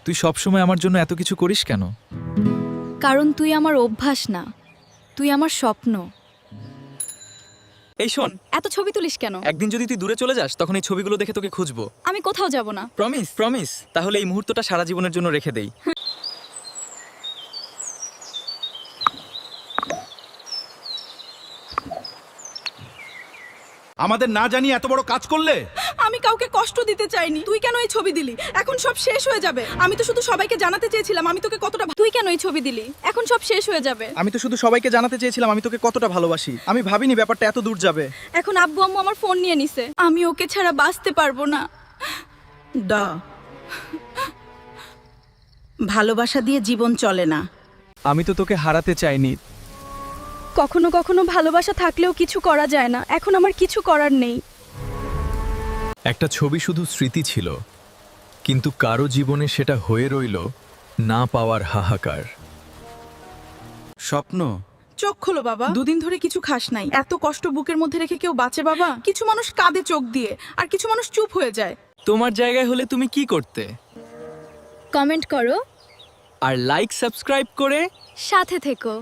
তুই সবসময় আমার জন্য এত কিছু করিস কেন? কারণ তুই আমার অভ্যাস না, তুই আমার স্বপ্ন। এই শোন, এত ছবি তুলিস কেন? একদিন যদি তুই দূরে চলে যাস তখন এই ছবিগুলো দেখে তোকে খুঁজবো। আমি কোথাও যাব না। Promise promise. তাহলে এই মুহূর্তটা সারা জীবনের জন্য রেখে দেই। আমাদের না জানি এত বড় কাজ করলে। আমি কাউকে কষ্ট দিতে চাইনি। তুই কেন এই ছবি দিলি? এখন সব শেষ হয়ে যাবে। আমি তো শুধু সবাইকে জানাতে চেয়েছিলাম আমি তোকে কতটা তুই কেন এই ছবি দিলি? এখন সব শেষ হয়ে যাবে। আমি তো শুধু সবাইকে জানাতে চেয়েছিলাম আমি তোকে কতটা ভালোবাসি। আমি ভাবিনি ব্যাপারটা এত দূর যাবে। এখন আব্বু আম্মু আমার ফোন নিয়ে নিছে। আমি ওকে ছাড়া বাঁচতে পারবো না। দা ভালোবাসা দিয়ে জীবন চলে না। আমি তো তোকে হারাতে চাইনি। কখনো কখনো ভালোবাসা থাকলেও কিছু করা যায় না। এখন আমার কিছু করার নেই। একটা ছবি শুধু স্মৃতি ছিল, কিন্তু কারো জীবনে সেটা হয়ে রইল না পাওয়ার হাহাকার। স্বপ্ন। চোখ খোলো বাবা। দুদিন ধরে কিছু খাস নাই। এত কষ্ট বুকের মধ্যে রেখে কেউ বাঁচে বাবা? কিছু মানুষ কাঁদে চোখ দিয়ে, আর কিছু মানুষ চুপ হয়ে যায়। তোমার জায়গায় হলে তুমি কি করতে? কমেন্ট করো, আর লাইক সাবস্ক্রাইব করে সাথে থেকো।